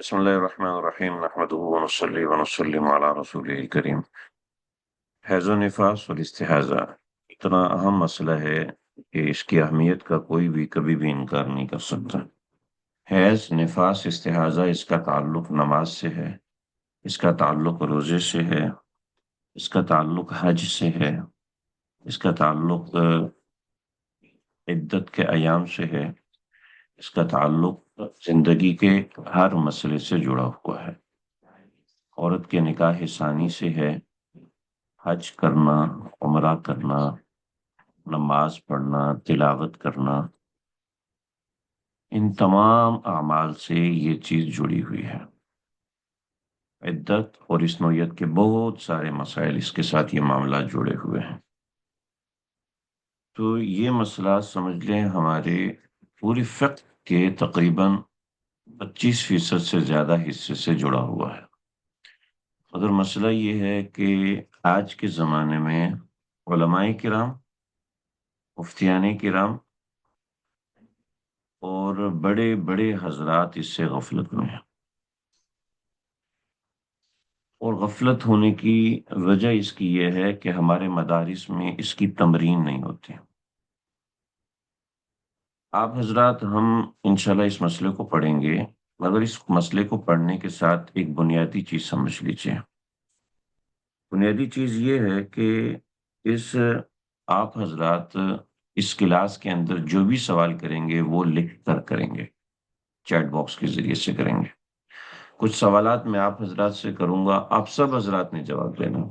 بسم الله الرحمن الرحیم نحمده ونصلی ونسلم علی رسول کریم۔ حیض و نفاس اور استحاضہ اتنا اہم مسئلہ ہے کہ اس کی اہمیت کا کوئی بھی کبھی بھی انکار نہیں کر سکتا۔ حیض، نفاس، استحاضہ، اس کا تعلق نماز سے ہے، اس کا تعلق روزے سے ہے، اس کا تعلق حج سے ہے، اس کا تعلق عدت کے ایام سے ہے، اس کا تعلق زندگی کے ہر مسئلے سے جڑا ہوا ہے۔ عورت کے نکاح ثانی سے ہے، حج کرنا، عمرہ کرنا، نماز پڑھنا، تلاوت کرنا، ان تمام اعمال سے یہ چیز جڑی ہوئی ہے۔ عدت اور اس نوعیت کے بہت سارے مسائل اس کے ساتھ یہ معاملات جڑے ہوئے ہیں۔ تو یہ مسئلہ سمجھ لیں ہمارے پوری فقہ کے تقریباً 25% سے زیادہ حصے سے جڑا ہوا ہے۔ مگر مسئلہ یہ ہے کہ آج کے زمانے میں علماء کرام، مفتیان کرام اور بڑے بڑے حضرات اس سے غفلت میں ہیں، اور غفلت ہونے کی وجہ اس کی یہ ہے کہ ہمارے مدارس میں اس کی تمرین نہیں ہوتی۔ آپ حضرات، ہم انشاءاللہ اس مسئلے کو پڑھیں گے، مگر اس مسئلے کو پڑھنے کے ساتھ ایک بنیادی چیز سمجھ لیجئے۔ بنیادی چیز یہ ہے کہ اس آپ حضرات اس کلاس کے اندر جو بھی سوال کریں گے وہ لکھ کر کریں گے، چیٹ باکس کے ذریعے سے کریں گے۔ کچھ سوالات میں آپ حضرات سے کروں گا، آپ سب حضرات نے جواب دینا۔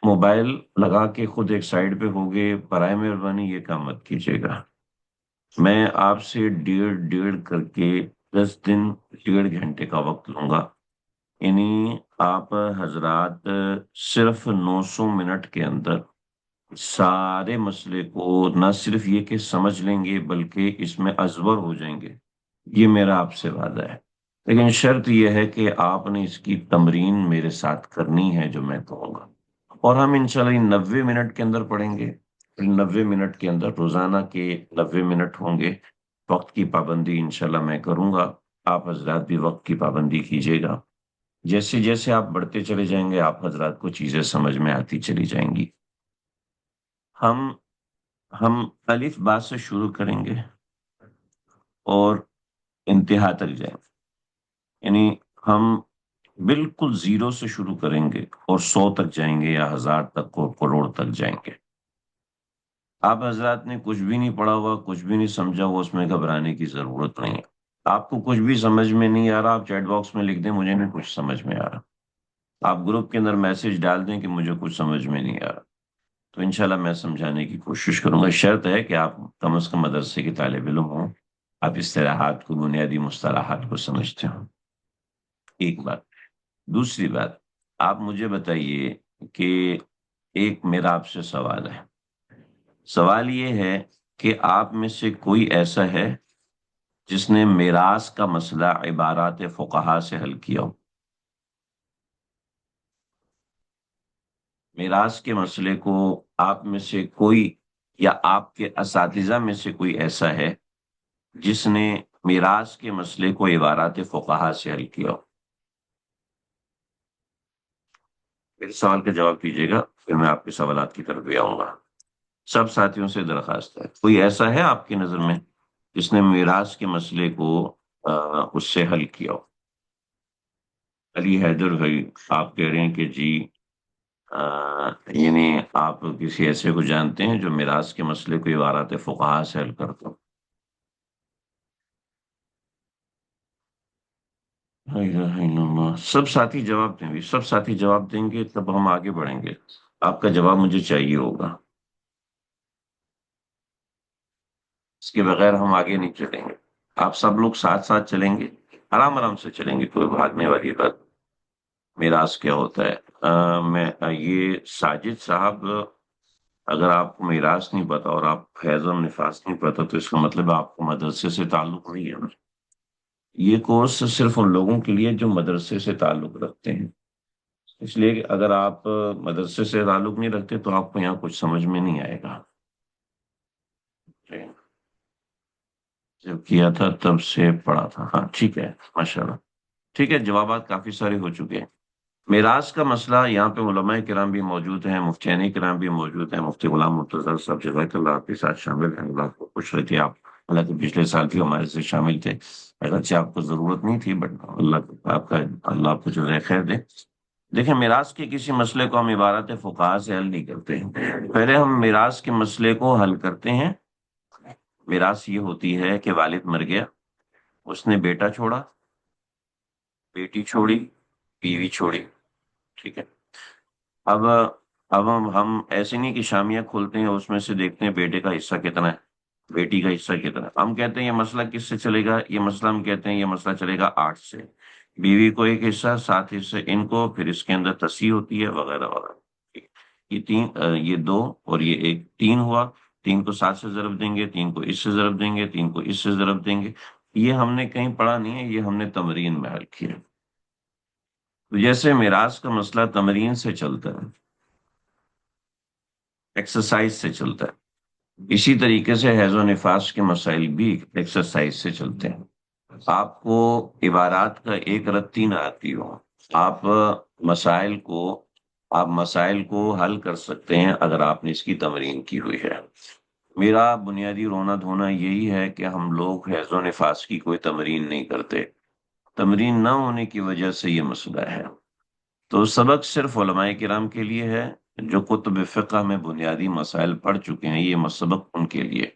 موبائل لگا کے خود ایک سائڈ پہ ہوگے، برائے مہربانی یہ کام مت کیجیے گا۔ میں آپ سے ڈیڑھ کر کے 10 دن 1.5 گھنٹے کا وقت لوں گا، یعنی آپ حضرات صرف 900 منٹ کے اندر سارے مسئلے کو نہ صرف یہ کہ سمجھ لیں گے بلکہ اس میں ازبر ہو جائیں گے، یہ میرا آپ سے وعدہ ہے۔ لیکن شرط یہ ہے کہ آپ نے اس کی تمرین میرے ساتھ کرنی ہے جو میں کہوں گا، اور ہم انشاءاللہ 90 منٹ کے اندر پڑھیں گے۔ 90 منٹ کے اندر روزانہ کے 90 منٹ ہوں گے۔ وقت کی پابندی انشاءاللہ میں کروں گا، آپ حضرات بھی وقت کی پابندی کیجیے گا۔ جیسے جیسے آپ بڑھتے چلے جائیں گے آپ حضرات کو چیزیں سمجھ میں آتی چلی جائیں گی۔ ہم ہم الف با سے شروع کریں گے اور انتہا تک جائیں گے، یعنی ہم بالکل 0 سے شروع کریں گے اور 100 تک جائیں گے، یا 1000 تک اور کروڑ تک جائیں گے۔ آپ حضرات نے کچھ بھی نہیں پڑھا ہوا، کچھ بھی نہیں سمجھا ہوا، اس میں گھبرانے کی ضرورت نہیں ہے۔ آپ کو کچھ بھی سمجھ میں نہیں آ رہا، آپ چیٹ باکس میں لکھ دیں مجھے نہیں کچھ سمجھ میں آ رہا۔ آپ گروپ کے اندر میسج ڈال دیں کہ مجھے کچھ سمجھ میں نہیں آ رہا، تو انشاءاللہ میں سمجھانے کی کوشش کروں گا۔ شرط ہے کہ آپ کم از کم مدرسے کے طالب علم ہوں، آپ اصطلاحات کو، بنیادی مصطلحات کو سمجھتے ہوں۔ ایک بات۔ دوسری بات، آپ مجھے بتائیے کہ ایک میرا آپ سے سوال ہے۔ سوال یہ ہے کہ آپ میں سے کوئی ایسا ہے جس نے میراث کا مسئلہ عبارات فقہا سے حل کیا ہو؟ میراث کے مسئلے کو آپ میں سے کوئی، یا آپ کے اساتذہ میں سے کوئی ایسا ہے جس نے میراث کے مسئلے کو عبارات فقہا سے حل کیا ہو؟ میرے سوال کا جواب دیجیے گا، پھر میں آپ کے سوالات کی طرف بھی آؤں گا۔ سب ساتھیوں سے درخواست ہے، کوئی ایسا ہے آپ کی نظر میں جس نے میراث کے مسئلے کو اس سے حل کیا ہو؟ علی حیدر بھائی، آپ کہہ رہے ہیں کہ جی، یعنی آپ کسی ایسے کو جانتے ہیں جو میراث کے مسئلے کو عبارات فقہا سے حل کرتا ہو؟ لا الہ الا اللہ۔ سب ساتھی جواب دیں بھی، سب ساتھی جواب دیں گے تب ہم آگے بڑھیں گے۔ آپ کا جواب مجھے چاہیے ہوگا، اس کے بغیر ہم آگے نہیں چلیں گے۔ آپ سب لوگ ساتھ ساتھ چلیں گے، آرام آرام سے چلیں گے، کوئی بھاگنے والی بات۔ میراث کیا ہوتا ہے؟ میں یہ ساجد صاحب، اگر آپ کو میراث نہیں پتا اور آپ حیض و نفاس نہیں پتا تو اس کا مطلب آپ کو مدرسے سے تعلق نہیں ہے۔ یہ کورس صرف ان لوگوں کے لیے جو مدرسے سے تعلق رکھتے ہیں، اس لیے کہ اگر آپ مدرسے سے تعلق نہیں رکھتے تو آپ کو یہاں کچھ سمجھ میں نہیں آئے گا۔ جب کیا تھا تب سے پڑھا تھا، ہاں ٹھیک ہے، ماشاء اللہ۔ ٹھیک ہے، جوابات کافی سارے ہو چکے ہیں۔ میراث کا مسئلہ، یہاں پہ علماء کرام بھی موجود ہیں، مفتیان کرام بھی موجود ہیں، مفتی غلام مرتضیٰ صاحب جزاک اللہ آپ کے ساتھ شامل ہیں، اللہ آپ کو خوش رکھے۔ آپ حالانکہ پچھلے سال بھی ہمارے سے شامل تھے، اگرچہ آپ کو ضرورت نہیں تھی، بٹ اللہ آپ کو جزائے خیر دے۔ دیکھیں، میراث کے کسی مسئلے کو ہم عبارت فقہا سے حل نہیں کرتے، پہلے ہم میراث کے مسئلے کو حل کرتے ہیں۔ میراث یہ ہوتی ہے کہ والد مر گیا، اس نے بیٹا چھوڑا، بیٹی چھوڑی، بیوی چھوڑی، ٹھیک ہے۔ اب ہم ایسے نہیں کہ شامیہ کھولتے ہیں اس میں سے دیکھتے ہیں بیٹے کا حصہ کتنا ہے، بیٹی کا حصہ کتنا ہے، ہم کہتے ہیں یہ مسئلہ کس سے چلے گا، یہ مسئلہ ہم کہتے ہیں یہ مسئلہ چلے گا 8 سے، بیوی کو ایک حصہ، 7 حصے ان کو، پھر اس کے اندر تصحیح ہوتی ہے وغیرہ وغیرہ۔ یہ تین یہ 2 اور یہ ایک، 3 ہوا، 3 کو 7 سے ضرب دیں گے، 3 کو اس سے ضرب دیں گے، 3 کو اس سے ضرب دیں گے۔ یہ ہم نے کہیں پڑھا نہیں ہے، یہ ہم نے تمرین میں حل کیا۔ تو جیسے میراث کا مسئلہ تمرین سے چلتا ہے، ایکسرسائز سے چلتا ہے، اسی طریقے سے حیض و نفاس کے مسائل بھی ایکسرسائز سے چلتے ہیں۔ آپ کو عبارات کا ایک رتی نہ آتی ہو، آپ مسائل کو آپ مسائل کو حل کر سکتے ہیں اگر آپ نے اس کی تمرین کی ہوئی ہے۔ میرا بنیادی رونا دھونا یہی ہے کہ ہم لوگ حیض و نفاس کی کوئی تمرین نہیں کرتے، تمرین نہ ہونے کی وجہ سے یہ مسئلہ ہے۔ تو سبق صرف علماء کرام کے لیے ہے، جو کتب فقہ میں بنیادی مسائل پڑھ چکے ہیں، یہ سبق ان کے لیے۔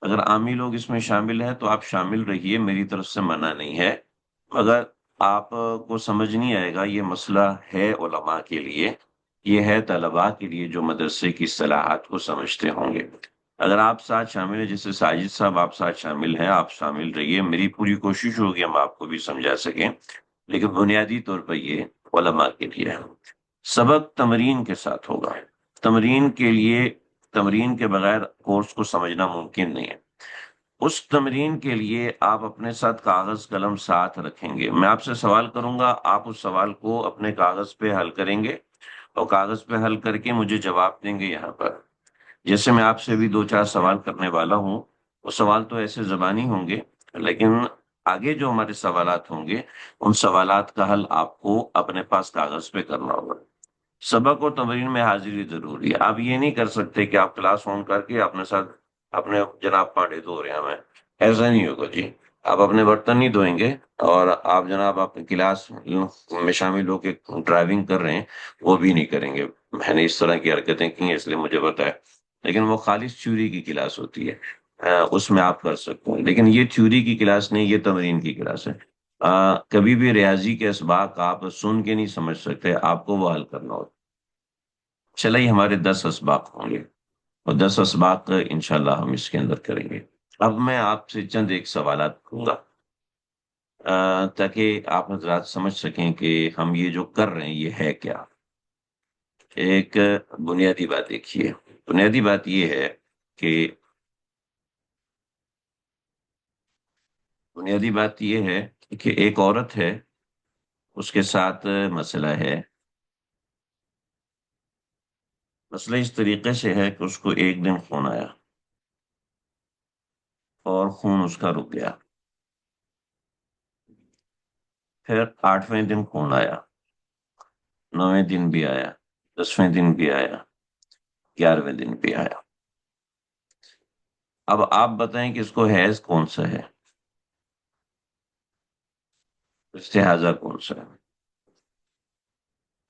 اگر عامی لوگ اس میں شامل ہیں تو آپ شامل رہیے، میری طرف سے منع نہیں ہے، مگر آپ کو سمجھ نہیں آئے گا یہ مسئلہ ہے علماء کے لیے، یہ ہے طلباء کے لیے جو مدرسے کی اصطلاحات کو سمجھتے ہوں گے۔ اگر آپ ساتھ شامل ہیں، جیسے ساجد صاحب آپ ساتھ شامل ہیں، آپ شامل رہیے، میری پوری کوشش ہوگی ہم آپ کو بھی سمجھا سکیں، لیکن بنیادی طور پر یہ علماء کے لیے ہے۔ سبق تمرین کے ساتھ ہوگا، تمرین کے لیے، تمرین کے بغیر کورس کو سمجھنا ممکن نہیں ہے۔ اس تمرین کے لیے آپ اپنے ساتھ کاغذ قلم ساتھ رکھیں گے، میں آپ سے سوال کروں گا، آپ اس سوال کو اپنے کاغذ پہ حل کریں گے، اور کاغذ پہ حل کر کے مجھے جواب دیں گے یہاں پر۔ جیسے میں آپ سے بھی 2 4 سوال کرنے والا ہوں، وہ سوال تو ایسے زبانی ہوں گے، لیکن آگے جو ہمارے سوالات ہوں گے ان سوالات کا حل آپ کو اپنے پاس کاغذ پہ کرنا ہوگا۔ سبق اور تمرین میں حاضری ضروری ہے، آپ یہ نہیں کر سکتے کہ آپ کلاس آن کر کے اپنے ساتھ اپنے جناب پانڈے دھو رہے ہیں، ہمیں ایسا نہیں ہوگا جی۔ آپ اپنے برتن نہیں دھوئیں گے، اور آپ جناب اپنی کلاس میں شامل ہو کے ڈرائیونگ کر رہے ہیں وہ بھی نہیں کریں گے۔ میں نے اس طرح کی حرکتیں کی ہیں اس لیے مجھے پتا ہے، لیکن وہ خالص تھیوری کی کلاس ہوتی ہے، اس میں آپ کر سکتے ہیں، لیکن یہ تھیوری کی کلاس نہیں، یہ تمرین کی کلاس ہے۔ کبھی بھی ریاضی کے اسباق آپ سن کے نہیں سمجھ سکتے، آپ کو وہ حل کرنا ہوتا۔ چلے ہمارے 10 اسباق ہوں گے، اور 10 اسباق انشاءاللہ ہم اس کے اندر کریں گے۔ اب میں آپ سے چند ایک سوالات کروں گا، تاکہ آپ حضرات سمجھ سکیں کہ ہم یہ جو کر رہے ہیں یہ ہے کیا۔ ایک بنیادی بات دیکھیے، بنیادی بات یہ ہے کہ بنیادی بات یہ ہے کہ ایک عورت ہے، اس کے ساتھ مسئلہ ہے، مسئلہ اس طریقے سے ہے کہ اس کو ایک دن خون آیا اور خون اس کا رک گیا، پھر 8ویں دن خون آیا، 9ویں دن بھی آیا، 10ویں دن بھی آیا، 11ویں دن بھی آیا۔ اب آپ بتائیں کہ اس کو حیض کون سا ہے، استحاضہ کون سا ہے؟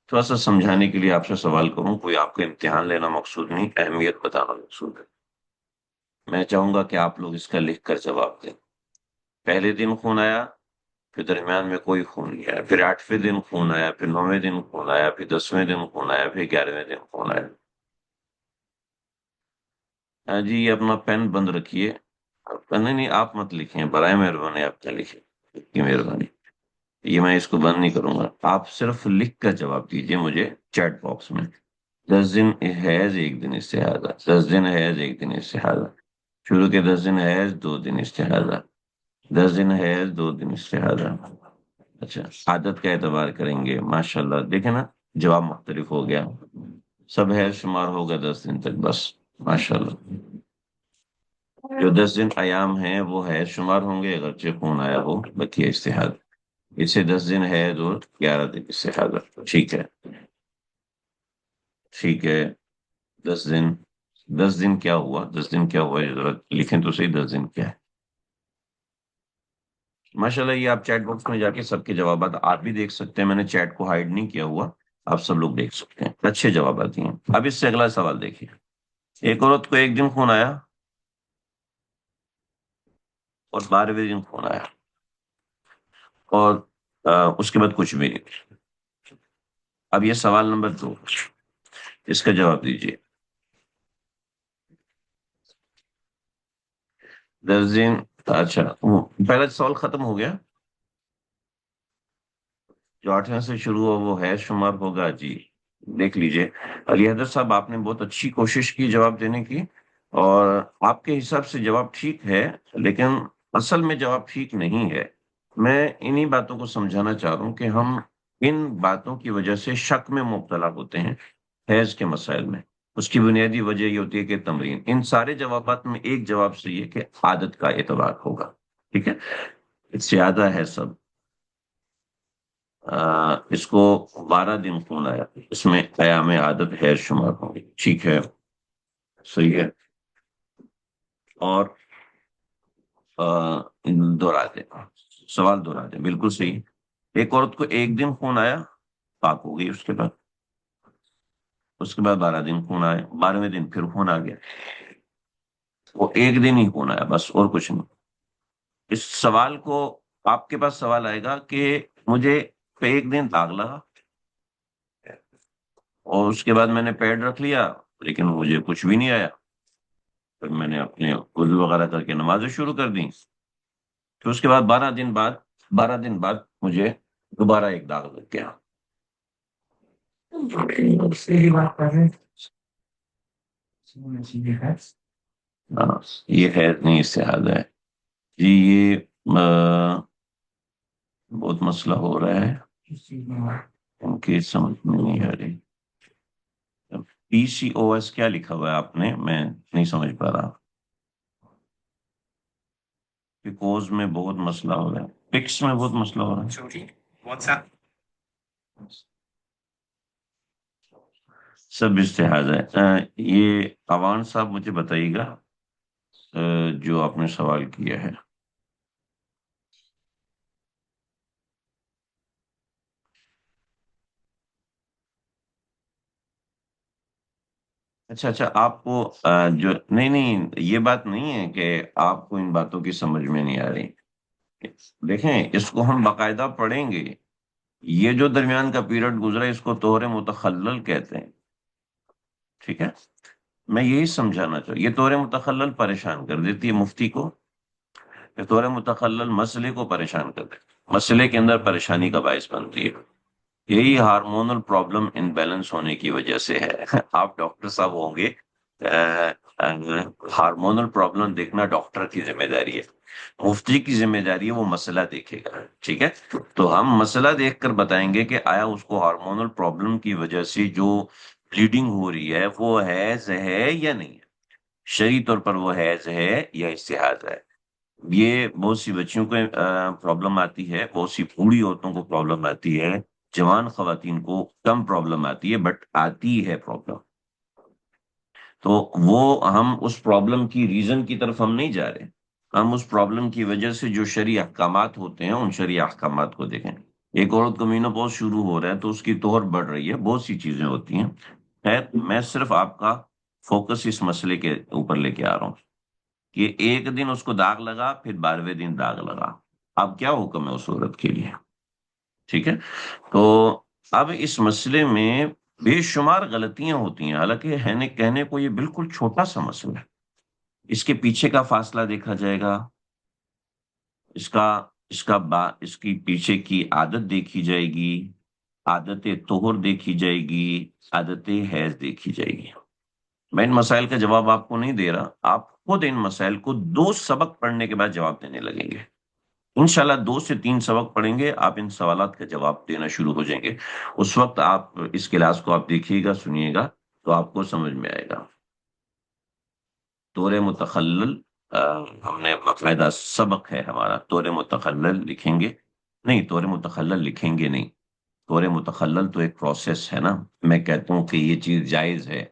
تھوڑا سا سمجھانے کے لیے آپ سے سوال کروں، کوئی آپ کا امتحان لینا مقصود نہیں، اہمیت بتانا مقصود ہے۔ میں چاہوں گا کہ آپ لوگ اس کا لکھ کر جواب دیں۔ پہلے دن خون آیا، پھر درمیان میں کوئی خون نہیں آیا، پھر 8ویں دن خون آیا، پھر 9ویں دن خون آیا، پھر 10ویں دن خون آیا، پھر 11ویں دن خون آیا۔ ہاں جی، یہ اپنا پین بند رکھیے، نہیں نہیں آپ مت لکھیں، برائے مہربانی آپ کیا لکھیں کی مہربانی، یہ میں اس کو بند نہیں کروں گا، آپ صرف لکھ کر جواب دیجئے مجھے چیٹ باکس میں۔ 10 دن حیض، 1 دن استحاضہ، 10 دن حیض، 1 دن استحاضہ، شروع کے 10 دن حیض، 2 دن استحاضہ، 10 دن حیض، 2 دن استحاضہ۔ اچھا، عادت کا اعتبار کریں گے، ماشاءاللہ دیکھیں نا، جواب مختلف ہو گیا، سب حیض شمار ہوگا 10 دن تک، بس ماشاءاللہ۔ جو 10 دن ایام ہیں وہ حیض شمار ہوں گے، اگرچہ خون آیا ہو، بقیہ استحاضہ۔ اسے 10 دن ہے اور 11 دن اس سے حاضر، ٹھیک ہے، ٹھیک ہے، 10 دن، 10 دن کیا ہوا، 10 دن کیا ہوا، یہ ذرا لکھیں تو صحیح، 10 دن کیا ہے؟ ماشاء اللہ، یہ آپ چیٹ باکس میں جا کے سب کے جوابات آپ بھی دیکھ سکتے ہیں، میں نے چیٹ کو ہائڈ نہیں کیا ہوا، آپ سب لوگ دیکھ سکتے ہیں، اچھے جوابات ہیں۔ اب اس سے اگلا سوال دیکھیے، ایک عورت کو ایک دن خون آیا اور 12ویں دن خون آیا، اور اس کے بعد کچھ بھی نہیں۔ اب یہ سوال نمبر 2، اس کا جواب دیجیے۔ 10 دن، اچھا، پہلا سوال ختم ہو گیا، جو 8ویں سے شروع ہو وہ ہے شمار ہوگا جی، دیکھ لیجئے۔ علی حیدر صاحب، آپ نے بہت اچھی کوشش کی جواب دینے کی، اور آپ کے حساب سے جواب ٹھیک ہے، لیکن اصل میں جواب ٹھیک نہیں ہے۔ میں انہی باتوں کو سمجھانا چاہ رہا ہوں کہ ہم ان باتوں کی وجہ سے شک میں مبتلا ہوتے ہیں حیض کے مسائل میں۔ اس کی بنیادی وجہ یہ ہوتی ہے کہ تمرین، ان سارے جوابات میں ایک جواب صحیح ہے کہ عادت کا اعتبار ہوگا، ٹھیک ہے، اس سے زیادہ ہے سب۔ اس کو 12 دن خون آیا، اس میں ایام عادت حیض شمار ہوں گی، ٹھیک ہے، صحیح ہے، اور دوہرا دیں، سوال دوہرا دیں، بالکل صحیح۔ ایک عورت کو ایک دن خون آیا، پاک ہو گئی، اس کے بعد 12 دن خون آیا، 12ویں دن پھر خون آ گیا، وہ ایک دن ہی خون آیا بس، اور کچھ نہیں۔ اس سوال کو، آپ کے پاس سوال آئے گا کہ مجھے پہ ایک دن داغ لگا اور اس کے بعد میں نے پیڈ رکھ لیا، لیکن مجھے کچھ بھی نہیں آیا، پھر میں نے اپنے وضو وغیرہ کر کے نمازیں شروع کر دی، پھر اس کے بعد 12 دن بعد مجھے دوبارہ ایک داغ لگ گیا۔ صحیح بات کر رہے ہیں۔ ہاں، یہ خیر نہیں، اس سے حال ہے جی، یہ بہت مسئلہ ہو رہا ہے، ان کی سمجھ میں نہیں آ رہی۔ PCOS کیا لکھا ہوا ہے آپ نے، میں نہیں سمجھ پا رہا۔ پیکوز میں بہت مسئلہ ہو رہا ہے، پکس میں بہت مسئلہ ہو رہا ہے، سب اشتہاد ہے۔ یہ اوان صاحب مجھے بتائیے گا، جو آپ نے سوال کیا ہے۔ اچھا اچھا، آپ کو جو نہیں نہیں، یہ بات نہیں ہے کہ آپ کو ان باتوں کی سمجھ میں نہیں آ رہی، دیکھیں اس کو ہم باقاعدہ پڑھیں گے، یہ جو درمیان کا پیریڈ گزرا ہے اس کو طہر متخلل کہتے ہیں، ٹھیک ہے، میں یہی سمجھانا چاہوں، یہ طہر متخلل پریشان کر دیتی ہے مفتی کو، یہ طہر متخلل مسئلے کو پریشان کر دیتی ہے، مسئلے کے اندر پریشانی کا باعث بنتی ہے، یہی ہارمونل پرابلم ان بیلنس ہونے کی وجہ سے ہے۔ آپ ڈاکٹر صاحب ہوں گے، ہارمونل پرابلم دیکھنا ڈاکٹر کی ذمہ داری ہے، مفتی کی ذمہ داری ہے وہ مسئلہ دیکھے گا، ٹھیک ہے، تو ہم مسئلہ دیکھ کر بتائیں گے کہ آیا اس کو ہارمونل پرابلم کی وجہ سے جو بلیڈنگ ہو رہی ہے وہ حیض ہے یا نہیں ہے، شرعی طور پر وہ حیض ہے یا استحاضہ ہے۔ یہ بہت سی بچیوں کو پرابلم آتی ہے، بہت سی بوڑھی عورتوں کو پرابلم آتی ہے، جوان خواتین کو کم پرابلم آتی ہے، بٹ آتی ہے پرابلم، تو وہ ہم اس پرابلم کی ریزن کی طرف ہم نہیں جا رہے، ہم اس پرابلم کی وجہ سے جو شرعی احکامات ہوتے ہیں ان شرعی احکامات کو دیکھیں۔ ایک عورت کو مینوپاز شروع ہو رہا ہے تو اس کی طہر بڑھ رہی ہے، بہت سی چیزیں ہوتی ہیں، خیر میں صرف آپ کا فوکس اس مسئلے کے اوپر لے کے آ رہا ہوں کہ ایک دن اس کو داغ لگا، پھر 12ویں دن داغ لگا، اب کیا حکم ہے اس عورت کے لیے، ٹھیک ہے، تو اب اس مسئلے میں بے شمار غلطیاں ہوتی ہیں، حالانکہ کہنے کو یہ بالکل چھوٹا سا مسئلہ ہے، اس کے پیچھے کا فاصلہ دیکھا جائے گا، اس کا اس کی پیچھے کی عادت دیکھی جائے گی، عادت طہر دیکھی جائے گی، عادت حیض دیکھی جائے گی۔ میں ان مسائل کا جواب آپ کو نہیں دے رہا، آپ خود ان مسائل کو 2 سبق پڑھنے کے بعد جواب دینے لگیں گے، انشاءاللہ 2 سے 3 سبق پڑھیں گے، آپ ان سوالات کا جواب دینا شروع ہو جائیں گے، اس وقت آپ اس کلاس کو آپ دیکھیے گا، سنیے گا، تو آپ کو سمجھ میں آئے گا۔ طور متخلل، ہم نے باقاعدہ سبق ہے ہمارا، طور متخلل لکھیں گے، نہیں، طور متخلل لکھیں گے نہیں. طور متخلل تو ایک پروسیس ہے نا. میں کہتا ہوں کہ یہ چیز جائز ہے،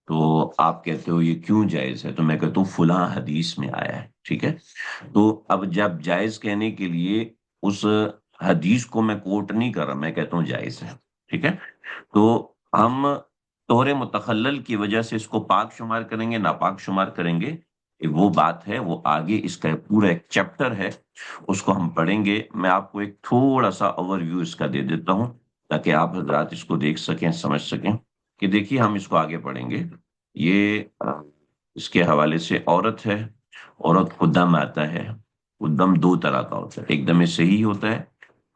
تو آپ کہتے ہو یہ کیوں جائز ہے، تو میں کہتا ہوں فلاں حدیث میں آیا ہے. ٹھیک ہے. تو اب جب جائز کہنے کے لیے اس حدیث کو میں کوٹ نہیں کر رہا، میں کہتا ہوں جائز ہے. ٹھیک ہے. تو ہم طور متخلل کی وجہ سے اس کو پاک شمار کریں گے ناپاک شمار کریں گے، وہ بات ہے، وہ آگے اس کا پورا ایک چیپٹر ہے، اس کو ہم پڑھیں گے. میں آپ کو ایک تھوڑا سا اوور ویو اس کا دے دیتا ہوں تاکہ آپ حضرات اس کو دیکھ سکیں، سمجھ سکیں. کہ دیکھیے ہم اس کو آگے پڑھیں گے. یہ اس کے حوالے سے عورت ہے. عورت کو دم آتا ہے. وہ دم دو طرح کا ہوتا ہے، ایک دم صحیح ہوتا ہے،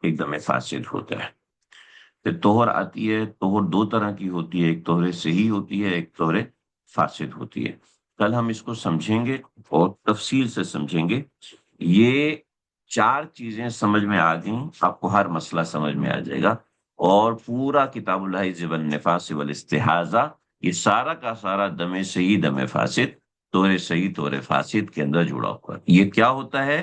ایک دم فاسد ہوتا ہے. پھر طہر آتی ہے. طہر دو طرح کی ہوتی ہے، ایک طہر صحیح ہوتی ہے، ایک طہر فاسد ہوتی ہے. کل ہم اس کو سمجھیں گے اور تفصیل سے سمجھیں گے. یہ چار چیزیں سمجھ میں آ گئیں، آپ کو ہر مسئلہ سمجھ میں آ جائے گا. اور پورا کتاب الحیض والنفاس والاستحاضہ یہ سارا کا سارا دم صحیح دم فاسد، طہر صحیح طہر فاسد کے اندر جڑا ہوا ہے. یہ کیا ہوتا ہے،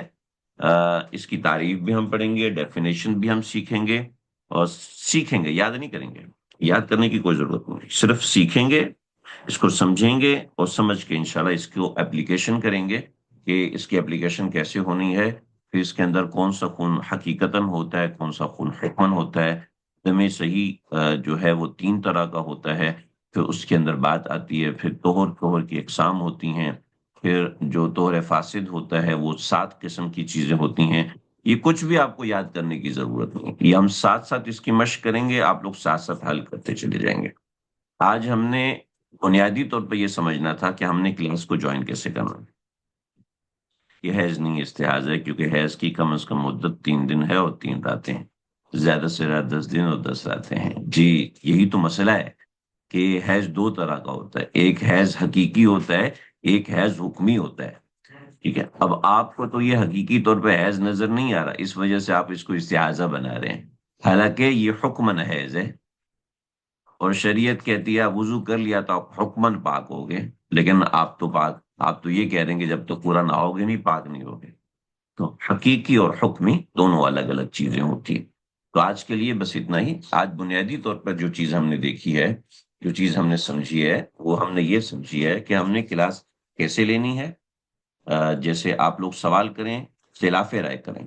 اس کی تعریف بھی ہم پڑھیں گے، ڈیفینیشن بھی ہم سیکھیں گے. اور سیکھیں گے، یاد نہیں کریں گے. یاد کرنے کی کوئی ضرورت نہیں، صرف سیکھیں گے، اس کو سمجھیں گے اور سمجھ کے انشاءاللہ اس کو اپلیکیشن کریں گے کہ اس کی اپلیکیشن کیسے ہونی ہے. پھر اس کے اندر کون سا خون حقیقتاً ہوتا ہے، کون سا خون حکمن ہوتا ہے. دم صحیح جو ہے وہ تین طرح کا ہوتا ہے. پھر اس کے اندر بات آتی ہے، پھر طہر کی اقسام ہوتی ہیں. پھر جو طہر فاسد ہوتا ہے وہ 7 قسم کی چیزیں ہوتی ہیں. یہ کچھ بھی آپ کو یاد کرنے کی ضرورت نہیں، یہ ہم ساتھ ساتھ اس کی مشق کریں گے، آپ لوگ ساتھ ساتھ حل کرتے چلے جائیں گے. آج ہم نے بنیادی طور پہ یہ سمجھنا تھا کہ ہم نے کلاس کو جوائن کیسے کرنا ہے. یہ حیض نہیں استحاضہ ہے، کیونکہ حیض کی کم از کم مدت 3 دن ہے اور 3 راتیں ہیں. زیادہ سے زیادہ 10 دن اور 10 راتیں ہیں. جی یہی تو مسئلہ ہے کہ حیض دو طرح کا ہوتا ہے، ایک حیض حقیقی ہوتا ہے، ایک حیض حکمی ہوتا ہے. ٹھیک ہے. اب آپ کو تو یہ حقیقی طور پہ حیض نظر نہیں آ رہا، اس وجہ سے آپ اس کو استحاضہ بنا رہے ہیں، حالانکہ یہ حکمن حیض ہے. اور شریعت کہتی ہے وضو کر لیا تو آپ حکمن پاک ہو گئے، لیکن آپ تو یہ کہہ رہے ہیں کہ جب تک پورا نہ ہوگے نہیں پاک نہیں ہوگے. تو حقیقی اور حکمی دونوں الگ الگ چیزیں ہوتی ہیں. تو آج کے لیے بس اتنا ہی. آج بنیادی طور پر جو چیز ہم نے دیکھی ہے، جو چیز ہم نے سمجھی ہے، وہ ہم نے یہ سمجھی ہے کہ ہم نے کلاس کیسے لینی ہے. جیسے آپ لوگ سوال کریں، اختلاف رائے کریں،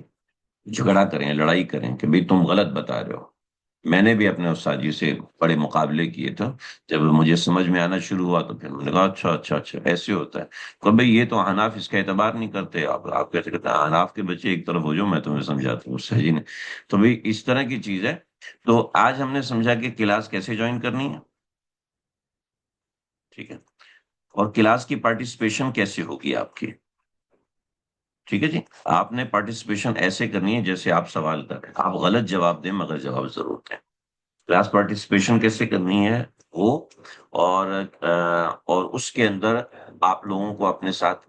جھگڑا کریں، لڑائی کریں کہ بھئی تم غلط بتا رہے ہو. میں نے بھی اپنے استاد جی سے بڑے مقابلے کیے تھے. جب مجھے سمجھ میں آنا شروع ہوا تو پھر میں نے کہا اچھا اچھا اچھا ایسے ہوتا ہے. کہ بھئی یہ تو حناف اس کا اعتبار نہیں کرتے. آپ کیسے کہتے ہیں حناف کے بچے ایک طرف ہو جاؤ، میں تمہیں سمجھاتا ہوں. صحیح نہیں. تو بھئی اس طرح کی چیز ہے. تو آج ہم نے سمجھا کہ کلاس کیسے جوائن کرنی ہے. ٹھیک ہے. اور کلاس کی پارٹیسپیشن کیسے ہوگی آپ کی. ٹھیک ہے جی. آپ نے پارٹیسپیشن ایسے کرنی ہے جیسے آپ سوال کریں، آپ غلط جواب دیں مگر جواب ضرور دیں. کلاس پارٹیسپیشن کیسے کرنی ہے وہ، اور اس کے اندر آپ لوگوں کو اپنے ساتھ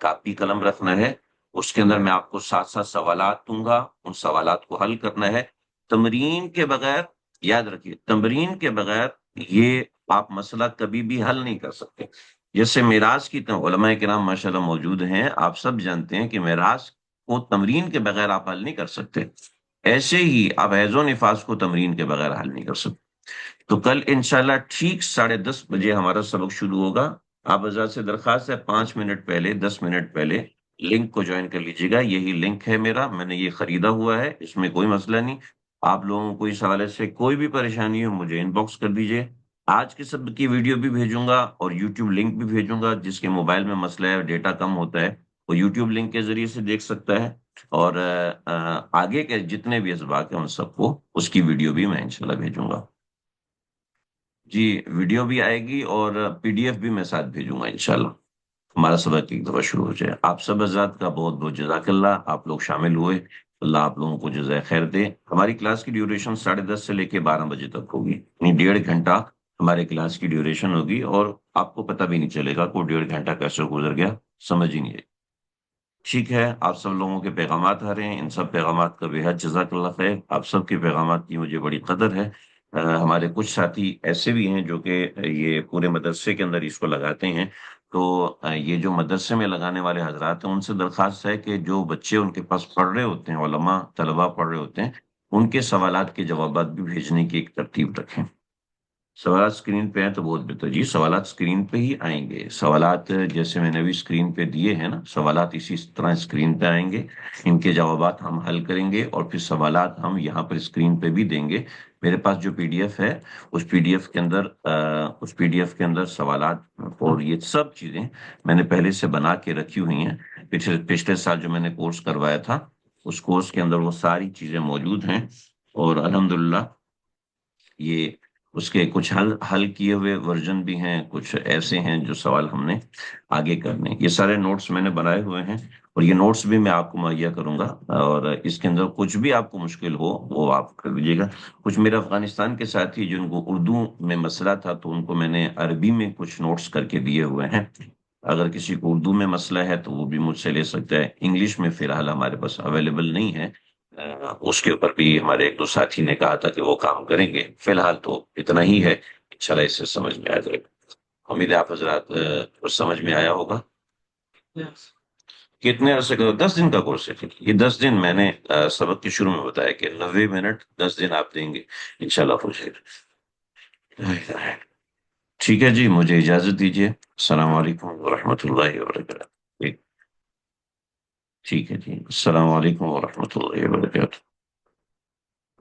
کاپی قلم رکھنا ہے. اس کے اندر میں آپ کو ساتھ ساتھ سوالات دوں گا، ان سوالات کو حل کرنا ہے. تمرین کے بغیر، یاد رکھیے تمرین کے بغیر یہ آپ مسئلہ کبھی بھی حل نہیں کر سکتے. جیسے معراج کی علماء کرام ماشاءاللہ موجود ہیں، آپ سب جانتے ہیں کہ معراج کو تمرین کے بغیر آپ حل نہیں کر سکتے. ایسے ہی آپ حیض و نفاس کو تمرین کے بغیر حل نہیں کر سکتے. تو کل انشاءاللہ ٹھیک 10:30 ہمارا سبق شروع ہوگا. آپ حضرات سے درخواست ہے 5 منٹ پہلے، 10 منٹ پہلے لنک کو جوائن کر لیجیے گا. یہی لنک ہے میرا، میں نے یہ خریدا ہوا ہے، اس میں کوئی مسئلہ نہیں. آپ لوگوں کو اس حوالے سے کوئی بھی پریشانی ہو مجھے ان باکس کر دیجیے. آج کے سبق کی ویڈیو بھی بھیجوں گا اور یوٹیوب لنک بھی بھیجوں گا. جس کے موبائل میں مسئلہ ہے، ڈیٹا کم ہوتا ہے، وہ یوٹیوب لنک کے ذریعے سے دیکھ سکتا ہے. اور آگے کے جتنے بھی اسباق ہیں ان سب کو اس کی ویڈیو بھی میں انشاءاللہ بھیجوں گا. جی ویڈیو بھی آئے گی اور پی ڈی ایف بھی میں ساتھ بھیجوں گا انشاءاللہ. ہمارا سبق ایک دفعہ شروع ہو جائے. آپ سب حضرات کا بہت بہت جزاک اللہ، آپ لوگ شامل ہوئے. اللہ آپ لوگوں کو جزائے خیر دے. ہماری کلاس کی ڈیوریشن 10:30 سے لے کے 12 بجے تک ہوگی، یعنی 1.5 گھنٹہ ہمارے کلاس کی ڈیوریشن ہوگی. اور آپ کو پتہ بھی نہیں چلے گا کہ 1.5 گھنٹہ کیسے گزر گیا، سمجھ ہی نہیں آئی. ٹھیک ہے. آپ سب لوگوں کے پیغامات آ رہے ہیں، ان سب پیغامات کا بے حد جزاک اللہ خیر. آپ سب کے پیغامات کی مجھے بڑی قدر ہے. ہمارے کچھ ساتھی ایسے بھی ہیں جو کہ یہ پورے مدرسے کے اندر اس کو لگاتے ہیں، تو یہ جو مدرسے میں لگانے والے حضرات ہیں ان سے درخواست ہے کہ جو بچے ان کے پاس پڑھ رہے ہوتے ہیں، علماء طلباء پڑھ رہے ہوتے ہیں، ان کے سوالات کے جوابات بھی بھیجنے کی ایک ترتیب رکھیں۔ سوالات اسکرین پہ ہیں تو بہت بہتر جی، سوالات اسکرین پہ ہی آئیں گے، سوالات جیسے میں نے بھی اسکرین پہ دیے ہیں نا، سوالات اسی طرح اسکرین پہ آئیں گے، ان کے جوابات ہم حل کریں گے اور پھر سوالات ہم یہاں پر اسکرین پہ بھی دیں گے۔ میرے پاس جو پی ڈی ایف ہے، اس پی ڈی ایف کے اندر سوالات اور یہ سب چیزیں میں نے پہلے سے بنا کے رکھی ہوئی ہیں۔ پچھلے سال جو میں نے کورس کروایا تھا، اس کورس کے اندر وہ ساری چیزیں موجود ہیں، اور الحمدللہ یہ اس کے کچھ حل کیے ہوئے ورژن بھی ہیں، کچھ ایسے ہیں جو سوال ہم نے آگے کرنے۔ یہ سارے نوٹس میں نے بنائے ہوئے ہیں، اور یہ نوٹس بھی میں آپ کو مہیا کروں گا، اور اس کے اندر کچھ بھی آپ کو مشکل ہو وہ آپ کر لیجیے گا۔ کچھ میرے افغانستان کے ساتھی جن کو اردو میں مسئلہ تھا، تو ان کو میں نے عربی میں کچھ نوٹس کر کے دیے ہوئے ہیں۔ اگر کسی کو اردو میں مسئلہ ہے تو وہ بھی مجھ سے لے سکتا ہے۔ انگلش میں فی الحال ہمارے پاس اویلیبل نہیں ہے، اس کے اوپر بھی ہمارے ایک دو ساتھی نے کہا تھا کہ وہ کام کریں گے۔ فی الحال تو اتنا ہی ہے، انشاءاللہ اس سے سمجھ میں آ جائے گا۔ امید ہے آپ حضرات کو سمجھ میں آیا ہوگا۔ کتنے عرصے کا؟ 10 دن کا کورس ہے۔ یہ 10 دن میں نے سبق کے شروع میں بتایا کہ 90 منٹ 10 دن آپ دیں گے، انشاءاللہ ہو جائے گا۔ ٹھیک ہے جی، مجھے اجازت دیجیے۔ السلام علیکم ورحمۃ اللہ وبرکاتہ۔ ٹھیک ٹھیک ہے جی، السلام علیکم ورحمۃ اللہ وبرکاتہ۔